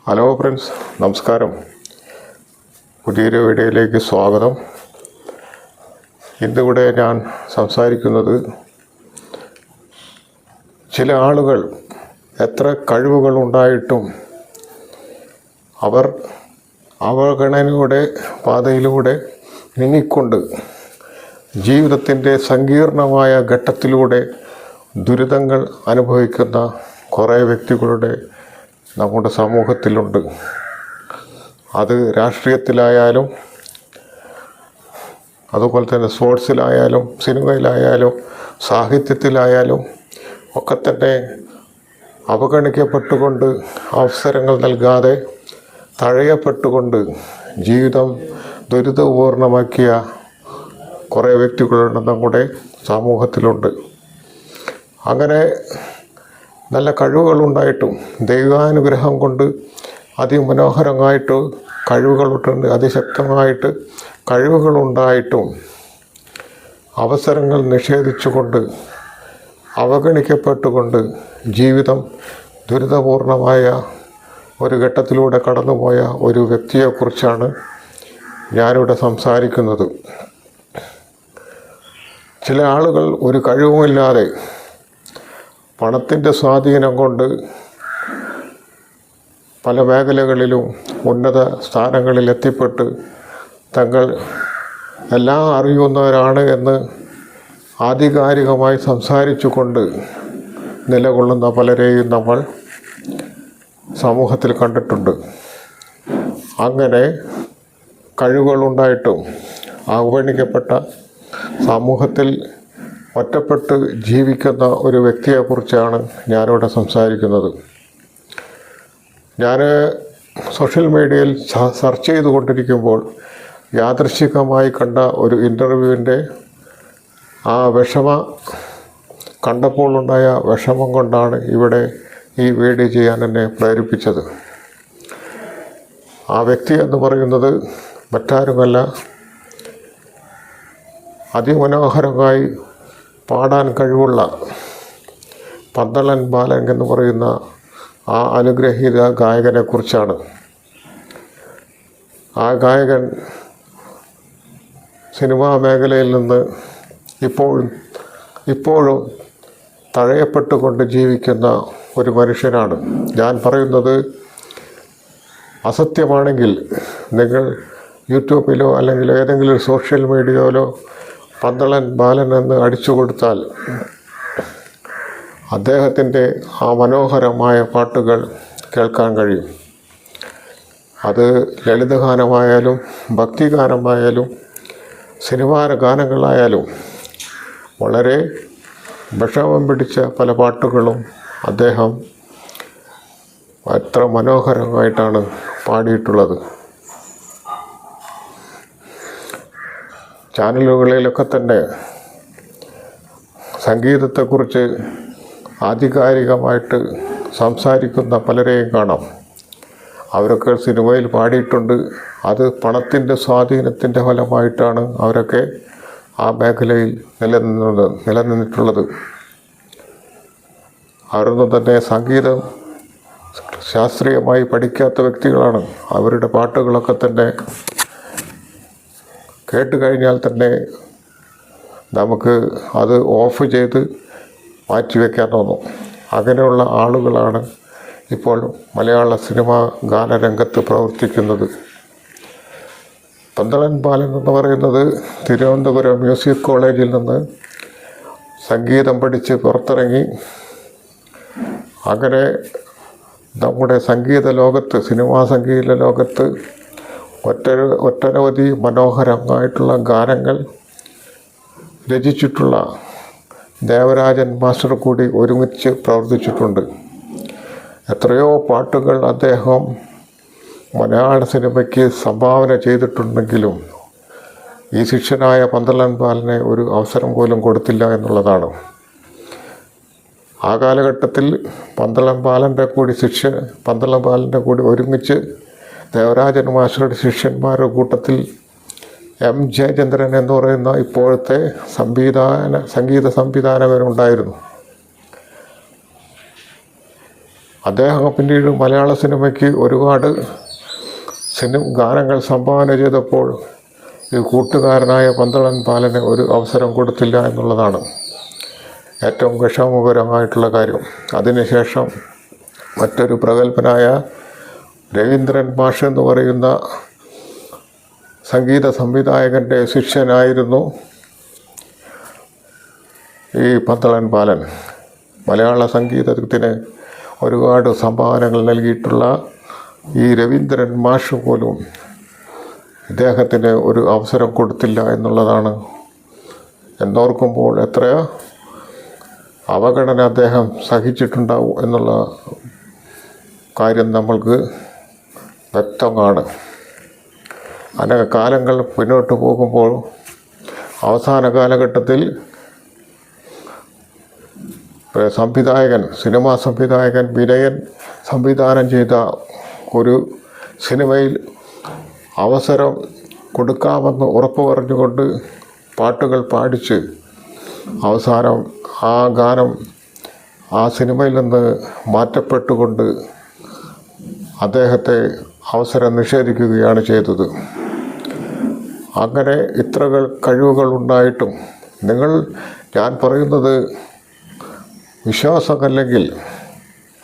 Hello friends, നമസ്കാരം. പുതിയൊരു വീഡിയോയിലേക്ക് സ്വാഗതം. ഇന്നിവിടെ ഞാൻ സംസാരിക്കുന്നത് ചില ആളുകൾ എത്ര കഴിവുകളുണ്ടായിട്ടും അവർ അവഗണനയുടെ പാതയിലൂടെ നീങ്ങിക്കൊണ്ട് ജീവിതത്തിൻ്റെ സങ്കീർണമായ ഘട്ടത്തിലൂടെ ദുരിതങ്ങൾ അനുഭവിക്കുന്ന കുറേ വ്യക്തികളുടെ നമ്മുടെ സമൂഹത്തിലുണ്ട്. അത് രാഷ്ട്രീയത്തിലായാലും അതുപോലെ തന്നെ സ്പോർട്സിലായാലും സിനിമയിലായാലും സാഹിത്യത്തിലായാലും ഒക്കെ തന്നെ അവഗണിക്കപ്പെട്ടുകൊണ്ട് അവസരങ്ങൾ നൽകാതെ തഴയപ്പെട്ടുകൊണ്ട് ജീവിതം ദുരിതപൂർണമാക്കിയ കുറേ വ്യക്തികളുണ്ട് നമ്മുടെ സമൂഹത്തിലുണ്ട്. അങ്ങനെ നല്ല കഴിവുകളുണ്ടായിട്ടും ദൈവാനുഗ്രഹം കൊണ്ട് അതിമനോഹരമായിട്ട് കഴിവുകളുണ്ട്, അതിശക്തമായിട്ട് കഴിവുകളുണ്ടായിട്ടും അവസരങ്ങൾ നിഷേധിച്ചുകൊണ്ട് അവഗണിക്കപ്പെട്ടുകൊണ്ട് ജീവിതം ദുരിതപൂർണമായ ഒരു ഘട്ടത്തിലൂടെ കടന്നുപോയ ഒരു വ്യക്തിയെക്കുറിച്ചാണ് ഞാനിവിടെ സംസാരിക്കുന്നത്. ചില ആളുകൾ ഒരു കഴിവുമില്ലാതെ പണത്തിൻ്റെ സ്വാധീനം കൊണ്ട് പല മേഖലകളിലും ഉന്നത സ്ഥാനങ്ങളിൽ എത്തിപ്പെട്ട് തങ്ങൾ എല്ലാം അറിയുന്നവരാണ് എന്ന് ആധികാരികമായി സംസാരിച്ചുകൊണ്ട് നിലകൊള്ളുന്ന പലരെയും നമ്മൾ സമൂഹത്തിൽ കണ്ടിട്ടുണ്ട്. അങ്ങനെ കഴിവുകളുണ്ടായിട്ടും അവഗണിക്കപ്പെട്ട സമൂഹത്തിൽ ഒറ്റപ്പെട്ട് ജീവിക്കുന്ന ഒരു വ്യക്തിയെക്കുറിച്ചാണ് ഞാനിവിടെ സംസാരിക്കുന്നത്. ഞാൻ സോഷ്യൽ മീഡിയയിൽ സെർച്ച് ചെയ്തുകൊണ്ടിരിക്കുമ്പോൾ യാദൃശ്ചികമായി കണ്ട ഒരു ഇൻ്റർവ്യൂവിൻ്റെ ആ കണ്ടപ്പോഴുണ്ടായ വിഷമം കൊണ്ടാണ് ഇവിടെ ഈ വീഡിയോ ചെയ്യാൻ എന്നെ പ്രേരിപ്പിച്ചത്. ആ വ്യക്തി എന്ന് പറയുന്നത് മറ്റാരുമല്ല, അതിമനോഹരമായി പാടാൻ കഴിവുള്ള പന്തളൻ ബാലൻ എന്ന് പറയുന്ന ആ അനുഗ്രഹീത ഗായകനെക്കുറിച്ചാണ്. ആ ഗായകൻ സിനിമാ മേഖലയിൽ നിന്ന് ഇപ്പോഴും തഴയപ്പെട്ടുകൊണ്ട് ജീവിക്കുന്ന ഒരു മനുഷ്യനാണ്. ഞാൻ പറയുന്നത് അസത്യമാണെങ്കിൽ നിങ്ങൾ യൂട്യൂബിലോ അല്ലെങ്കിൽ ഏതെങ്കിലും സോഷ്യൽ മീഡിയയിലോ പന്തളൻ ബാലൻ എന്ന് അടിച്ചു കൊടുത്താൽ അദ്ദേഹത്തിൻ്റെ ആ മനോഹരമായ പാട്ടുകൾ കേൾക്കാൻ കഴിയും. അത് ലളിതഗാനമായാലും ഭക്തിഗാനമായാലും സിനിമാ ഗാനങ്ങളായാലും വളരെ വിഷമം പിടിച്ച പല പാട്ടുകളും അദ്ദേഹം എത്ര മനോഹരമായിട്ടാണ് പാടിയിട്ടുള്ളത്. ചാനലുകളിലൊക്കെ തന്നെ സംഗീതത്തെക്കുറിച്ച് ആധികാരികമായിട്ട് സംസാരിക്കുന്ന പലരെയും കാണാം. അവരൊക്കെ സിനിമയിൽ പാടിയിട്ടുണ്ട്. അത് പണത്തിൻ്റെ സ്വാധീനത്തിൻ്റെ ഫലമായിട്ടാണ് അവരൊക്കെ ആ മേഖലയിൽ നിലനിന്നിട്ടുള്ളത്. അവരൊന്നും തന്നെ സംഗീതം ശാസ്ത്രീയമായി പഠിക്കാത്ത വ്യക്തികളാണ്. അവരുടെ പാട്ടുകളൊക്കെ തന്നെ കേട്ട് കഴിഞ്ഞാൽ തന്നെ നമുക്ക് അത് ഓഫ് ചെയ്ത് മാറ്റിവെക്കാൻ തോന്നും. അങ്ങനെയുള്ള ആളുകളാണ് ഇപ്പോൾ മലയാള സിനിമാ ഗാനരംഗത്ത് പ്രവർത്തിക്കുന്നത്. പന്തളൻ ബാലൻ എന്ന് പറയുന്നത് തിരുവനന്തപുരം മ്യൂസിക് കോളേജിൽ നിന്ന് സംഗീതം പഠിച്ച് പുറത്തിറങ്ങി അങ്ങനെ നമ്മുടെ സംഗീത ലോകത്ത്, സിനിമാ സംഗീത ലോകത്ത് ഒട്ടനവധി മനോഹരമായിട്ടുള്ള ഗാനങ്ങൾ രചിച്ചിട്ടുള്ള ദേവരാജൻ മാസ്റ്റർ കൂടി ഒരുമിച്ച് പ്രവർത്തിച്ചിട്ടുണ്ട്. എത്രയോ പാട്ടുകൾ അദ്ദേഹം മലയാള സിനിമയ്ക്ക് സംഭാവന ചെയ്തിട്ടുണ്ടെങ്കിലും ഈ ശിഷ്യനായ പന്തളൻ ബാലനെ ഒരു അവസരം പോലും കൊടുത്തില്ല എന്നുള്ളതാണ്. ആ കാലഘട്ടത്തിൽ പന്തളൻ ബാലൻ്റെ കൂടി ഒരുമിച്ച് ദേവരാജൻ മാസ്റ്ററുടെ ശിഷ്യന്മാരുടെ കൂട്ടത്തിൽ എം ജയചന്ദ്രൻ എന്ന് പറയുന്ന ഇപ്പോഴത്തെ സംഗീത സംവിധായകനുണ്ടായിരുന്നു. അദ്ദേഹം പിന്നീട് മലയാള സിനിമയ്ക്ക് ഒരുപാട് ഗാനങ്ങൾ സംഭാവന ചെയ്തപ്പോൾ ഈ കൂട്ടുകാരനായ പന്തളൻ ബാലന് ഒരു അവസരം കൊടുത്തില്ല എന്നുള്ളതാണ് ഏറ്റവും വിഷമകരമായിട്ടുള്ള കാര്യം. അതിനുശേഷം മറ്റൊരു പ്രഗത്ഭനായ രവീന്ദ്രൻ മാഷ് എന്ന് പറയുന്ന സംഗീത സംവിധായകൻ്റെ ശിഷ്യനായിരുന്നു ഈ പന്തളൻ ബാലൻ. മലയാള സംഗീതത്തിന് ഒരുപാട് സംഭാവനകൾ നൽകിയിട്ടുള്ള ഈ രവീന്ദ്രൻ മാഷ് പോലും ഇദ്ദേഹത്തിന് ഒരു അവസരം കൊടുത്തില്ല എന്നുള്ളതാണ് എന്നോർക്കുമ്പോൾ എത്ര അവഗണന അദ്ദേഹം സഹിച്ചിട്ടുണ്ടാവും എന്നുള്ള കാര്യം നമ്മൾക്ക് വ്യക്തമാണ്. അനേക കാലങ്ങൾ മുന്നോട്ട് പോകുമ്പോൾ അവസാന കാലഘട്ടത്തിൽ സിനിമാ സംവിധായകൻ വിനയൻ സംവിധാനം ചെയ്ത ഒരു സിനിമയിൽ അവസരം കൊടുക്കാമെന്ന് ഉറപ്പ് പറഞ്ഞുകൊണ്ട് പാട്ടുകൾ പാടിച്ച് അവസാനം ആ ഗാനം ആ സിനിമയിൽ നിന്ന് മാറ്റപ്പെട്ടുകൊണ്ട് അദ്ദേഹത്തെ അവസരം നിഷേധിക്കുകയാണ് ചെയ്തത്. അങ്ങനെ ഇത്ര കഴിവുകൾ ഉണ്ടായിട്ടും ഞാൻ പറയുന്നത് വിശ്വാസമല്ലെങ്കിൽ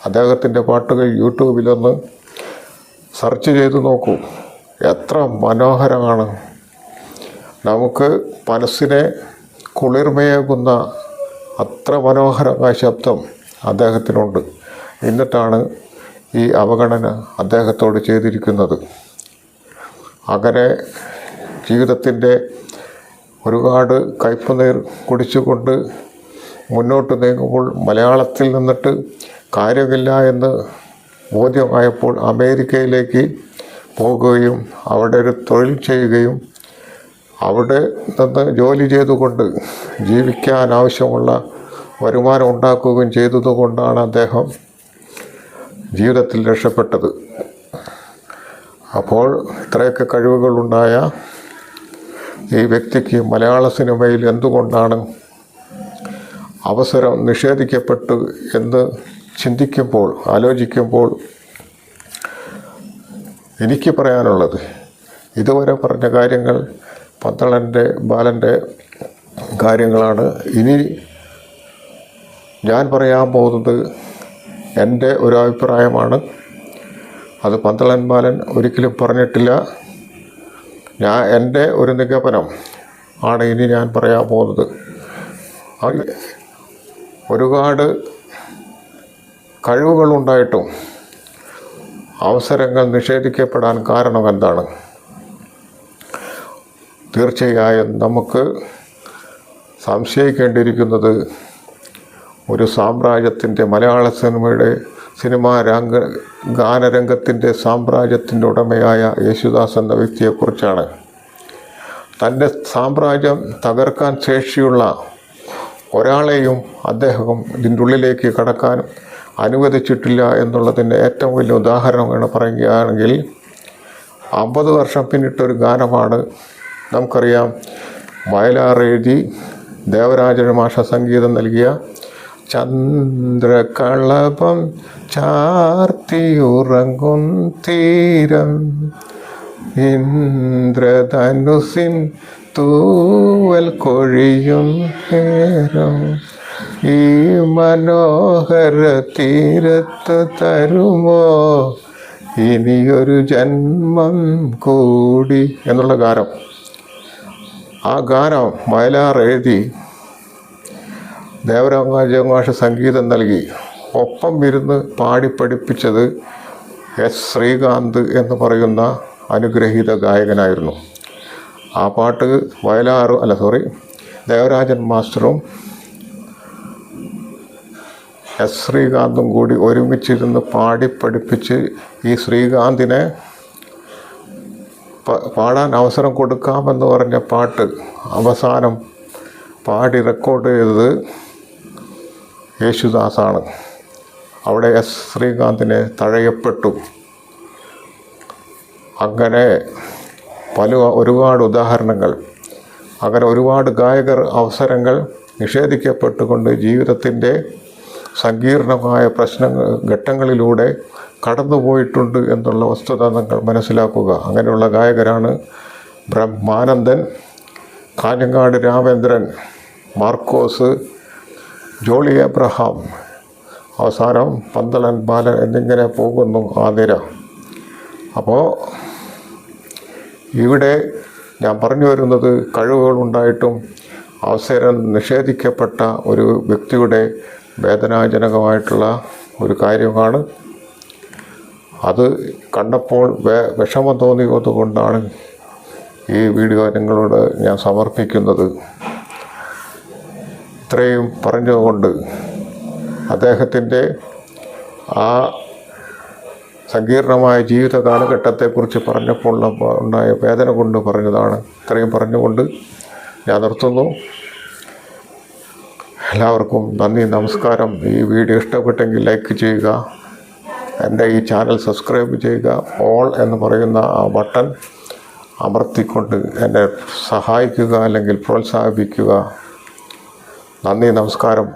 അദ്ദേഹത്തിൻ്റെ പാട്ടുകൾ യൂട്യൂബിലൊന്ന് സെർച്ച് ചെയ്ത് നോക്കൂ. എത്ര മനോഹരമാണ്. നമുക്ക് മനസ്സിനെ കുളിർമയേകുന്ന അത്ര മനോഹരമായ ശബ്ദം അദ്ദേഹത്തിനുണ്ട്. എന്നിട്ടാണ് ഈ അവഗണന അദ്ദേഹത്തോട് ചെയ്തിരിക്കുന്നത്. അങ്ങനെ ജീവിതത്തിൻ്റെ ഒരുപാട് കയ്പുനീർ കുടിച്ചുകൊണ്ട് മുന്നോട്ട് നീങ്ങുമ്പോൾ മലയാളത്തിൽ നിന്നിട്ട് കാര്യമില്ല എന്ന് ബോധ്യമായപ്പോൾ അമേരിക്കയിലേക്ക് പോകുകയും അവിടെ ഒരു തൊഴിൽ ചെയ്യുകയും അവിടെ നിന്ന് ജോലി ചെയ്തുകൊണ്ട് ജീവിക്കാൻ ആവശ്യമുള്ള വരുമാനം ഉണ്ടാക്കുകയും ചെയ്തതുകൊണ്ടാണ് അദ്ദേഹം ജീവിതത്തിൽ രക്ഷപ്പെട്ടത്. അപ്പോൾ ഇത്രയൊക്കെ കഴിവുകളുണ്ടായ ഈ വ്യക്തിക്ക് മലയാള സിനിമയിൽ എന്തുകൊണ്ടാണ് അവസരം നിഷേധിക്കപ്പെട്ടു എന്ന് ആലോചിക്കുമ്പോൾ എനിക്ക് പറയാനുള്ളത്, ഇതുവരെ പറഞ്ഞ കാര്യങ്ങൾ ബാലൻ്റെ കാര്യങ്ങളാണ്. ഇനി ഞാൻ പറയാൻ പോകുന്നത് എൻ്റെ ഒരു അഭിപ്രായമാണ്. അത് പന്തളൻ ബാലൻ ഒരിക്കലും പറഞ്ഞിട്ടില്ല. എൻ്റെ ഒരു നിഗമനം ആണ് ഇനി ഞാൻ പറയാൻ പോകുന്നത്. ഒരുപാട് കഴിവുകളുണ്ടായിട്ടും അവസരങ്ങൾ നിഷേധിക്കപ്പെടാൻ കാരണം എന്താണ്? തീർച്ചയായും നമുക്ക് സംശയിക്കേണ്ടിയിരിക്കുന്നത് ഒരു സാമ്രാജ്യത്തിൻ്റെ മലയാള ഗാനരംഗത്തിൻ്റെ സാമ്രാജ്യത്തിൻ്റെ ഉടമയായ യേശുദാസ് എന്ന വ്യക്തിയെക്കുറിച്ചാണ്. തൻ്റെ സാമ്രാജ്യം തകർക്കാൻ ശേഷിയുള്ള ഒരാളെയും അദ്ദേഹം ഇതിൻ്റെ ഉള്ളിലേക്ക് കടക്കാൻ അനുവദിച്ചിട്ടില്ല എന്നുള്ളതിൻ്റെ ഏറ്റവും വലിയ ഉദാഹരണമാണ് പറയുകയാണെങ്കിൽ 50 വർഷം പിന്നിട്ടൊരു ഗാനമാണ്. നമുക്കറിയാം, വയലാർ എഴുതി ദേവരാജൻ മാഷ സംഗീതം നൽകിയ ചന്ദ്രകളഭം ചാർത്തിയുറങ്ങും തീരം ഇന്ദ്രധനുസിൻ തൂവൽ കൊഴിയും നേരം ഈ മനോഹര തീരത്ത് തരുമോ ഇനിയൊരു ജന്മം കൂടി എന്നുള്ള ഗാനം. ആ ഗാനം വയലാർ എഴുതി ദേവരാജൻ മാഷ് സംഗീതം നൽകി ഒപ്പം ഇരുന്ന് പാടിപ്പഠിപ്പിച്ചത് എസ് ശ്രീകാന്ത് എന്ന് പറയുന്ന അനുഗ്രഹീത ഗായകനായിരുന്നു. ആ പാട്ട് ദേവരാജൻ മാസ്റ്ററും എസ് ശ്രീകാന്തും കൂടി ഒരുമിച്ചിരുന്ന് പാടിപ്പഠിപ്പിച്ച് ഈ ശ്രീകാന്തിനെ പാടാൻ അവസരം കൊടുക്കാമെന്ന് പറഞ്ഞ പാട്ട് അവസാനം പാടി റെക്കോർഡ് ചെയ്തത് യേശുദാസാണ്. അവിടെ എസ് ശ്രീകാന്തിനെ തഴയപ്പെട്ടു. അങ്ങനെ ഒരുപാട് ഉദാഹരണങ്ങൾ, അങ്ങനെ ഒരുപാട് ഗായകർ അവസരങ്ങൾ നിഷേധിക്കപ്പെട്ടുകൊണ്ട് ജീവിതത്തിൻ്റെ സങ്കീർണമായ ഘട്ടങ്ങളിലൂടെ കടന്നുപോയിട്ടുണ്ട് എന്നുള്ള വസ്തുത നിങ്ങൾ മനസ്സിലാക്കുക. അങ്ങനെയുള്ള ഗായകരാണ് ബ്രഹ്മാനന്ദൻ, കാഞ്ഞങ്ങാട് രാമേന്ദ്രൻ, മാർക്കോസ്, ജോളി എബ്രഹാം, അവസാനം പന്തളൻ ബാലൻ എന്നിങ്ങനെ പോകുന്നു ആ നിര. അപ്പോൾ ഇവിടെ ഞാൻ പറഞ്ഞു വരുന്നത് കഴിവുകളുണ്ടായിട്ടും അവസരം നിഷേധിക്കപ്പെട്ട ഒരു വ്യക്തിയുടെ വേദനാജനകമായിട്ടുള്ള ഒരു കാര്യമാണ്. അത് കണ്ടപ്പോൾ വിഷമം തോന്നിയതുകൊണ്ടാണ് ഈ വീഡിയോ നിങ്ങളോട് ഞാൻ സമർപ്പിക്കുന്നത്. ഇത്രയും പറഞ്ഞുകൊണ്ട് അദ്ദേഹത്തിൻ്റെ ആ സങ്കീർണമായ ജീവിത കാലഘട്ടത്തെക്കുറിച്ച് പറഞ്ഞപ്പോൾ ഉണ്ടായ വേദന കൊണ്ട് പറഞ്ഞതാണ്. ഇത്രയും പറഞ്ഞുകൊണ്ട് ഞാൻ നിർത്തുന്നു. എല്ലാവർക്കും നന്ദി, നമസ്കാരം. ഈ വീഡിയോ ഇഷ്ടപ്പെട്ടെങ്കിൽ ലൈക്ക് ചെയ്യുക, എൻ്റെ ഈ ചാനൽ സബ്സ്ക്രൈബ് ചെയ്യുക, ഓൾ എന്ന് പറയുന്ന ആ ബട്ടൺ അമർത്തിക്കൊണ്ട് എന്നെ സഹായിക്കുക അല്ലെങ്കിൽ പ്രോത്സാഹിപ്പിക്കുക. നന്ദി, നമസ്കാരം.